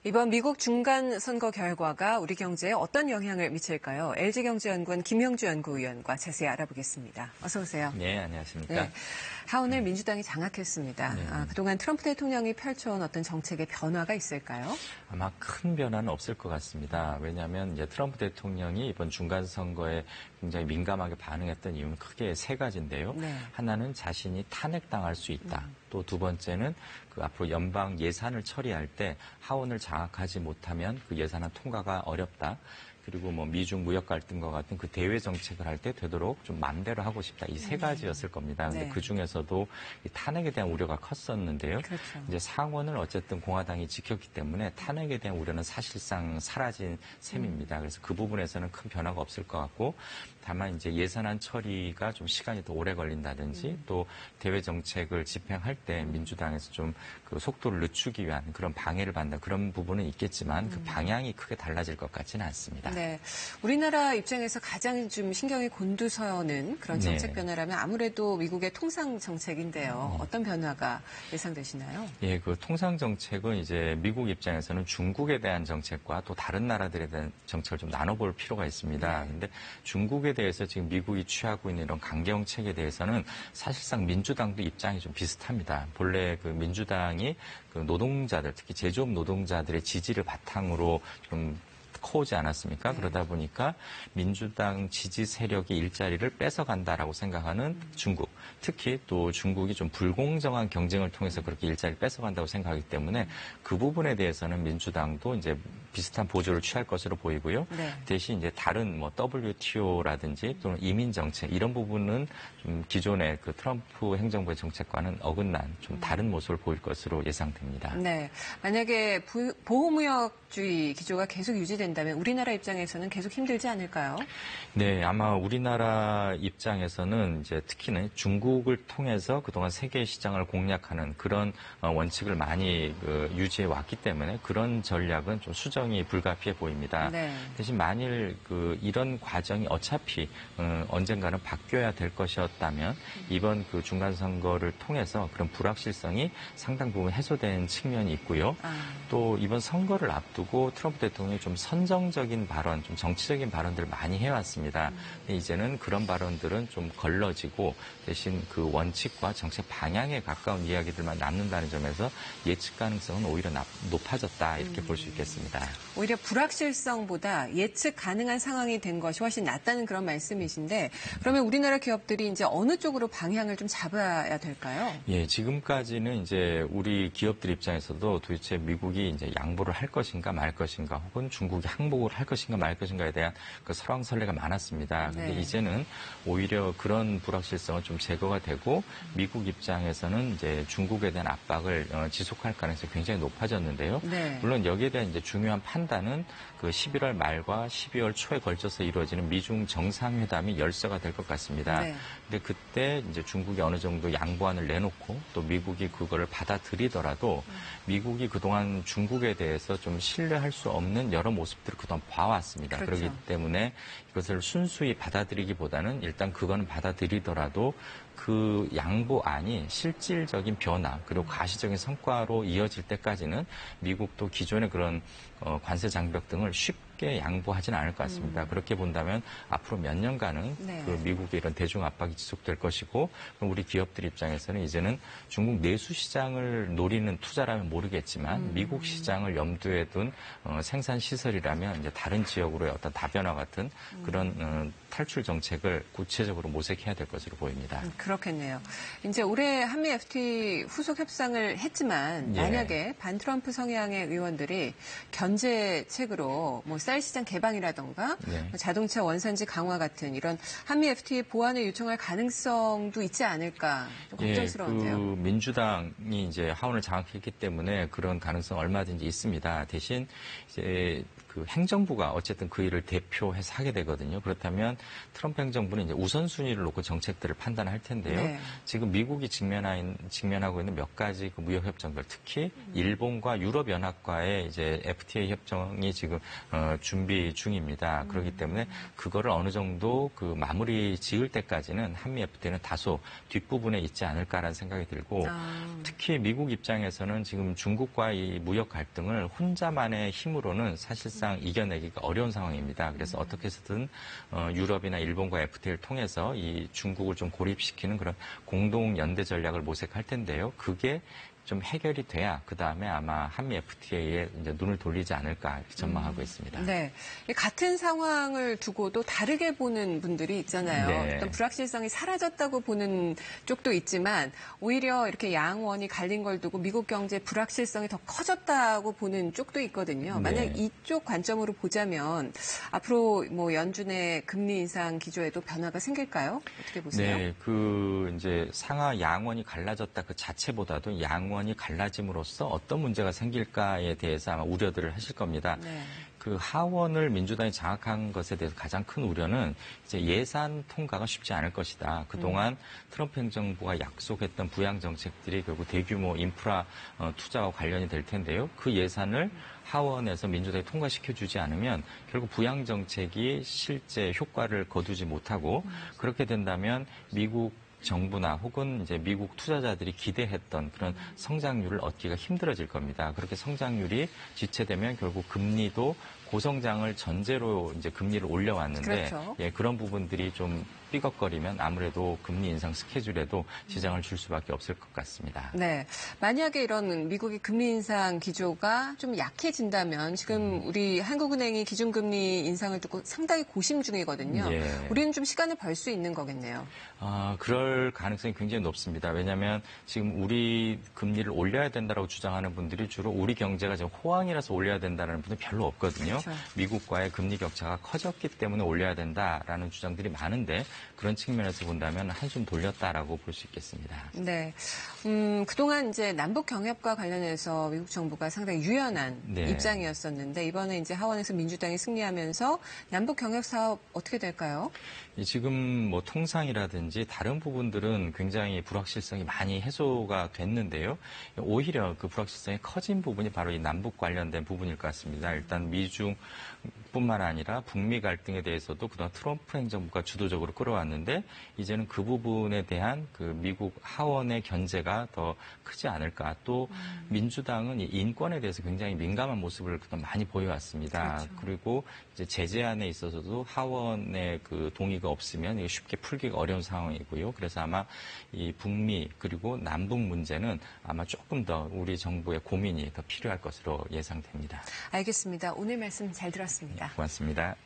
이번 미국 중간 선거 결과가 우리 경제에 어떤 영향을 미칠까요? LG경제연구원 김형주 연구위원과 자세히 알아보겠습니다. 어서 오세요. 네, 안녕하십니까. 네. 하오늘 민주당이 장악했습니다. 네. 그동안 트럼프 대통령이 펼쳐온 어떤 정책의 변화가 있을까요? 아마 큰 변화는 없을 것 같습니다. 왜냐하면 이제 트럼프 대통령이 이번 중간 선거에 굉장히 민감하게 반응했던 이유는 크게 세 가지인데요. 네. 하나는 자신이 탄핵당할 수 있다. 또 두 번째는 그 앞으로 연방 예산을 처리할 때 하원을 장악하지 못하면 그 예산안 통과가 어렵다. 그리고 뭐 미중 무역 갈등과 같은 그 대외 정책을 할 때 되도록 좀 마음대로 하고 싶다. 이 세 가지였을 겁니다. 근데 네. 그 중에서도 이 탄핵에 대한 우려가 컸었는데요. 그렇죠. 이제 상원을 어쨌든 공화당이 지켰기 때문에 탄핵에 대한 우려는 사실상 사라진 셈입니다. 그래서 그 부분에서는 큰 변화가 없을 것 같고, 다만 이제 예산안 처리가 좀 시간이 더 오래 걸린다든지 또 대외 정책을 집행할 때 민주당에서 좀 그 속도를 늦추기 위한 그런 방해를 받는 그런 부분은 있겠지만 그 방향이 크게 달라질 것 같지는 않습니다. 네, 우리나라 입장에서 가장 좀 신경이 곤두서는 그런 정책 변화라면 아무래도 미국의 통상 정책인데요. 어떤 변화가 예상되시나요? 예, 그 통상 정책은 이제 미국 입장에서는 중국에 대한 정책과 또 다른 나라들에 대한 정책을 좀 나눠볼 필요가 있습니다. 그런데 중국에 대해서 지금 미국이 취하고 있는 이런 강경책에 대해서는 사실상 민주당도 입장이 좀 비슷합니다. 본래 그 민주당이 그 노동자들, 특히 제조업 노동자들의 지지를 바탕으로 좀 커오지 않았습니까? 그러다 보니까 민주당 지지 세력이 일자리를 뺏어간다라고 생각하는 중국, 특히 또 중국이 좀 불공정한 경쟁을 통해서 그렇게 일자리를 뺏어간다고 생각하기 때문에 그 부분에 대해서는 민주당도 이제 비슷한 보조를 취할 것으로 보이고요. 네. 대신 이제 다른 뭐 WTO라든지 또는 이민 정책 이런 부분은 좀 기존의 그 트럼프 행정부의 정책과는 어긋난 좀 다른 모습을 보일 것으로 예상됩니다. 네, 만약에 보호무역주의 기조가 계속 유지된다면 우리나라 입장에서는 계속 힘들지 않을까요? 네, 아마 우리나라 입장에서는 이제 특히는 중국을 통해서 그동안 세계 시장을 공략하는 그런 원칙을 많이 유지해 왔기 때문에 그런 전략은 좀 수정이 불가피해 보입니다. 네. 대신 만일 이런 과정이 어차피 언젠가는 바뀌어야 될 것이었다면 이번 그 중간 선거를 통해서 그런 불확실성이 상당 부분 해소된 측면이 있고요. 또 이번 선거를 앞두고 트럼프 대통령이 좀 선정적인 발언, 좀 정치적인 발언들을 많이 해왔습니다. 근데 이제는 그런 발언들은 좀 걸러지고 대신 그 원칙과 정책 방향에 가까운 이야기들만 남는다는 점에서 예측 가능성은 오히려 높아졌다 이렇게 볼 수 있겠습니다. 오히려 불확실성보다 예측 가능한 상황이 된 것이 훨씬 낫다는 그런 말씀이신데 그러면 우리나라 기업들이 이제 어느 쪽으로 방향을 좀 잡아야 될까요? 예, 지금까지는 이제 우리 기업들 입장에서도 도대체 미국이 이제 양보를 할 것인가 말 것인가 혹은 중국이 항복을 할 것인가 말 것인가에 대한 그 설왕설래가 많았습니다. 그런데 이제는 오히려 그런 불확실성은 좀 제거가 되고 미국 입장에서는 이제 중국에 대한 압박을 지속할 가능성이 굉장히 높아졌는데요. 네. 물론 여기에 대한 이제 중요한 판단은 그 11월 말과 12월 초에 걸쳐서 이루어지는 미중 정상회담이 열쇠가 될 것 같습니다. 네. 근데 그때 이제 중국이 어느 정도 양보안을 내놓고 또 미국이 그거를 받아들이더라도 미국이 그동안 중국에 대해서 좀 신뢰할 수 없는 여러 모습들을 그동안 봐왔습니다. 그렇죠. 그렇기 때문에 이것을 순수히 받아들이기보다는 일단 그거는 받아들이더라도 그 양보안이 실질적인 변화 그리고 가시적인 성과로 이어질 때까지는 미국도 기존의 그런 관세 장벽 등을 쉽게 양보하지는 않을 것 같습니다. 그렇게 본다면 앞으로 몇 년간은 그 미국의 이런 대중 압박이 지속될 것이고 그럼 우리 기업들 입장에서는 이제는 중국 내수 시장을 노리는 투자라면 모르겠지만 미국 시장을 염두에 둔 생산 시설이라면 이제 다른 지역으로의 어떤 다변화 같은 그런 탈출 정책을 구체적으로 모색해야 될 것으로 보입니다. 그렇겠네요. 이제 올해 한미 FTA 후속 협상을 했지만 만약에 반트럼프 성향의 의원들이 견제책으로 뭐 쌀 시장 개방이라던가 자동차 원산지 강화 같은 이런 한미 FTA 보완을 요청할 가능성도 있지 않을까 좀 걱정스러운데요. 그 민주당이 이제 하원을 장악했기 때문에 그런 가능성 얼마든지 있습니다. 대신 이제 그 행정부가 어쨌든 그 일을 대표해서 하게 되거든요. 그렇다면 트럼프 행정부는 이제 우선순위를 놓고 정책들을 판단할 텐데요. 네. 지금 미국이 직면하고 있는 몇 가지 그 무역 협정들, 특히 일본과 유럽연합과의 이제 FTA 협정이 지금 준비 중입니다. 그렇기 때문에 그거를 어느 정도 그 마무리 지을 때까지는 한미 FTA는 다소 뒷부분에 있지 않을까라는 생각이 들고 특히 미국 입장에서는 지금 중국과의 무역 갈등을 혼자만의 힘으로는 사실상 이겨내기가 어려운 상황입니다. 그래서 어떻게 해서든 유럽이나 일본과 FTA를 통해서 이 중국을 좀 고립시키는 그런 공동 연대 전략을 모색할 텐데요. 그게 좀 해결이 돼야 그 다음에 아마 한미 FTA에 이제 눈을 돌리지 않을까 이렇게 전망하고 있습니다. 네, 같은 상황을 두고도 다르게 보는 분들이 있잖아요. 네. 어떤 불확실성이 사라졌다고 보는 쪽도 있지만 오히려 이렇게 양원이 갈린 걸 두고 미국 경제 불확실성이 더 커졌다고 보는 쪽도 있거든요. 만약 네. 이쪽 관점으로 보자면 앞으로 뭐 연준의 금리 인상 기조에도 변화가 생길까요? 어떻게 보세요? 네, 그 이제 상하 양원이 갈라졌다 그 자체보다도 양원이 갈라짐으로써 어떤 문제가 생길까에 대해서 아마 우려들을 하실 겁니다. 네. 그 하원을 민주당이 장악한 것에 대해서 가장 큰 우려는 이제 예산 통과가 쉽지 않을 것이다. 그동안 트럼프 행정부가 약속했던 부양 정책들이 결국 대규모 인프라 투자와 관련이 될 텐데요. 그 예산을 하원에서 민주당이 통과시켜주지 않으면 결국 부양 정책이 실제 효과를 거두지 못하고 그렇게 된다면 미국 정부나 혹은 이제 미국 투자자들이 기대했던 그런 성장률을 얻기가 힘들어질 겁니다. 그렇게 성장률이 지체되면 결국 금리도 고성장을 전제로 이제 금리를 올려왔는데 그렇죠. 예, 그런 부분들이 좀 삐걱거리면 아무래도 금리 인상 스케줄에도 지장을 줄 수밖에 없을 것 같습니다. 네. 만약에 이런 미국의 금리 인상 기조가 좀 약해진다면 지금 우리 한국은행이 기준금리 인상을 두고 상당히 고심 중이거든요. 예. 우리는 좀 시간을 벌 수 있는 거겠네요. 그럴 가능성이 굉장히 높습니다. 왜냐하면 지금 우리 금리를 올려야 된다고 주장하는 분들이 주로 우리 경제가 지금 호황이라서 올려야 된다는 분들이 별로 없거든요. 그렇죠. 미국과의 금리 격차가 커졌기 때문에 올려야 된다라는 주장들이 많은데 그런 측면에서 본다면 한숨 돌렸다라고 볼 수 있겠습니다. 네. 그동안 이제 남북 경협과 관련해서 미국 정부가 상당히 유연한 네. 입장이었었는데 이번에 이제 하원에서 민주당이 승리하면서 남북 경협 사업 어떻게 될까요? 지금 뭐 통상이라든지 다른 부분들은 굉장히 불확실성이 많이 해소가 됐는데요. 오히려 그 불확실성이 커진 부분이 바로 이 남북 관련된 부분일 것 같습니다. 일단 미중뿐만 아니라 북미 갈등에 대해서도 그동안 트럼프 행정부가 주도적으로 끌어왔는데 이제는 그 부분에 대한 그 미국 하원의 견제가 더 크지 않을까. 또 민주당은 이 인권에 대해서 굉장히 민감한 모습을 그동안 많이 보여왔습니다. 그렇죠. 그리고 이제 제재안에 있어서도 하원의 그 동의가 없으면 이게 쉽게 풀기가 어려운 상황이고요. 그래서 아마 이 북미 그리고 남북 문제는 아마 조금 더 우리 정부의 고민이 더 필요할 것으로 예상됩니다. 알겠습니다. 오늘 말씀 잘 들었습니다. 고맙습니다.